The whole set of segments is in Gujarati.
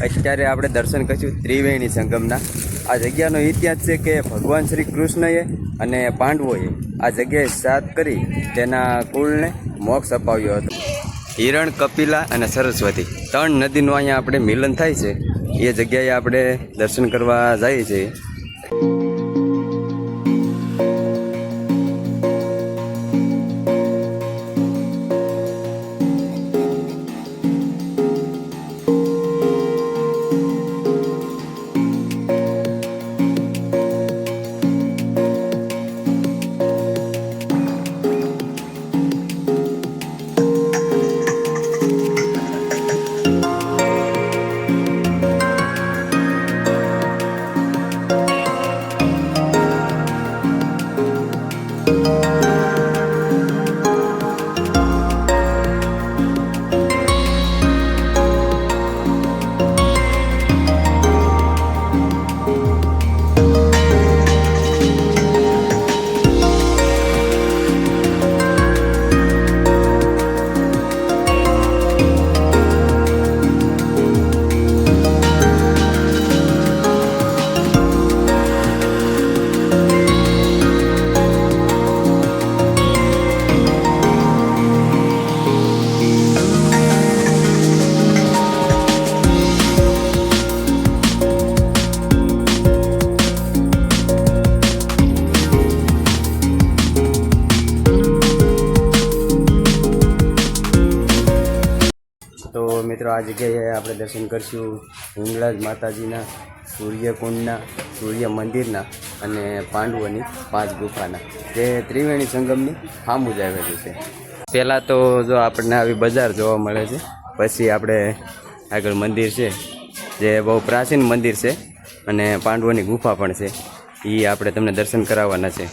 અત્યારે આપણે દર્શન કરીશું ત્રિવેણી સંગમના। આ જગ્યાનો ઇતિહાસ છે કે ભગવાન શ્રી કૃષ્ણએ અને પાંડવોએ આ જગ્યાએ શ્રાદ્ધ કરી તેના કુળને મોક્ષ અપાવ્યો હતો। હિરણ, કપિલા અને સરસ્વતી 3 નદીનું અહીંયા આપણે મિલન થાય છે। એ જગ્યાએ આપણે દર્શન કરવા જઈએ છીએ। તો મિત્રો આ જગ્યાએ આપણે દર્શન કરીશું હિંગળાજ માતાજીના, સૂર્યકુંડના, સૂર્ય મંદિરના અને પાંડવોની 5 ગુફાના, જે ત્રિવેણી સંગમની સામું જ આવેલું છે। પહેલાં તો જો આપણને આવી બજાર જોવા મળે છે, પછી આપણે આગળ મંદિર છે જે બહુ પ્રાચીન મંદિર છે અને પાંડવોની ગુફા પણ છે, એ આપણે તમને દર્શન કરાવવાના છે।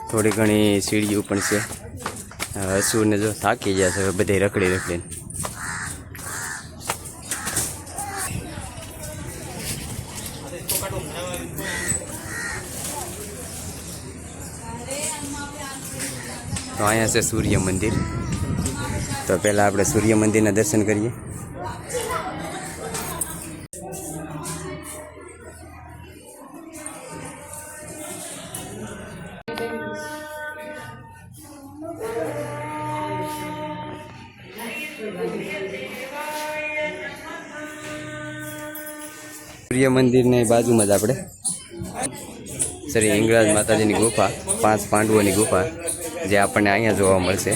થોડી ઘણી સીડીઓ પણ છે। હસુને જો થાકી ગયા છે બધે રખડી રખડીને। તો અહીંયા છે સૂર્ય મંદિર। તો પહેલાં આપણે સૂર્ય મંદિરના દર્શન કરીએ। સૂર્ય મંદિરની બાજુમાં જ આપણે શ્રી હિંગળાજ માતાજીની ગુફા, 5 પાંડવોની ગુફા, જે આપણને અહીંયા જોવા મળશે।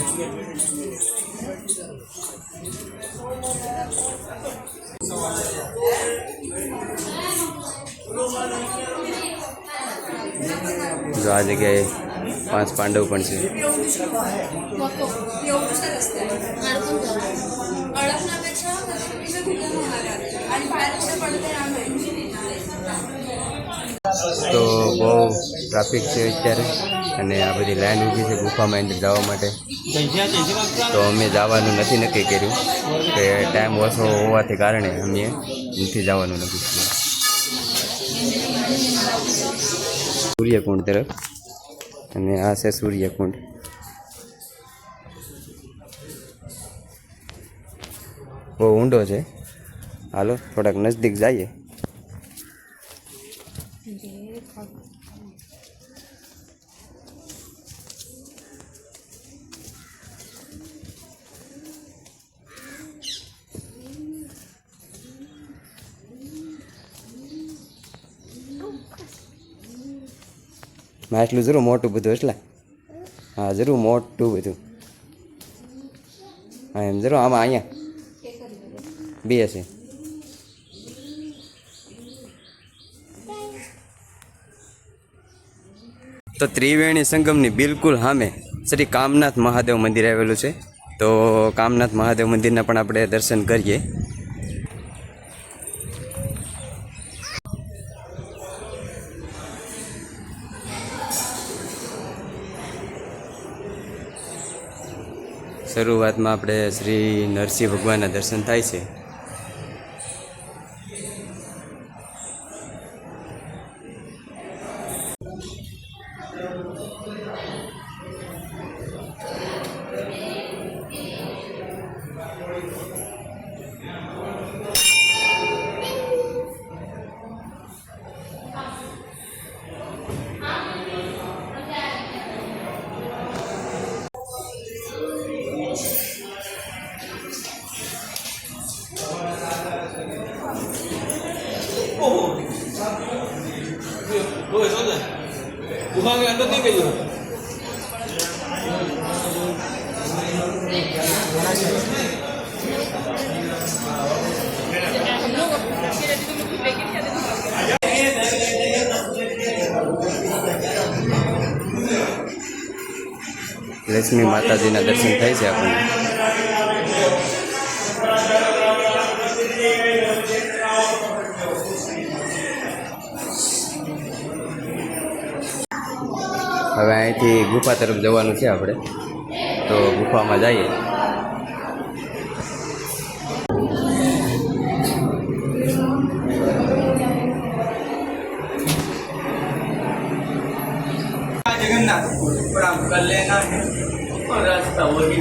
જો આ જગ્યાએ 5 પાંડવ પણ છે। તો બહુ ટ્રાફિક છે અત્યારે અને આ બધી લાઈન ઊભી છે ગુફામાં અંદર જવા માટે। તો અમે જવાનું નથી નક્કી કર્યું કે ટાઈમ ઓછો હોવાથી કારણે અમે નથી જવાનું નક્કી કર્યું। સૂર્યકુંડ તરફ, અને આ છે સૂર્યકુંડ। બહુ ઊંડો છે, હાલો થોડાક નજદીક જઈએ। એટલું જરૂર મોટું બધું, એટલે હા જરૂર મોટું બધું। હા એમ જરૂર આમાં અહીંયા 2 છે। તો ત્રિવેણી સંગમની બિલકુલ સામે શ્રી કામનાથ મહાદેવ મંદિર આવેલું છે। તો કામનાથ મહાદેવ મંદિરના પણ આપણે દર્શન કરીએ। શરૂઆતમાં આપણે શ્રી નરસિંહ ભગવાનના દર્શન થાય છે। गुफा के अंदर नहीं गई हो લક્ષ્મી માતાજીના દર્શન થાય છે આપણને. હવે અહીંથી ગુફા તરફ જવાનું છે આપણે, તો ગુફામાં જઈએ. जगन्नाथ प्रणाम कर लेना और रास्ता वही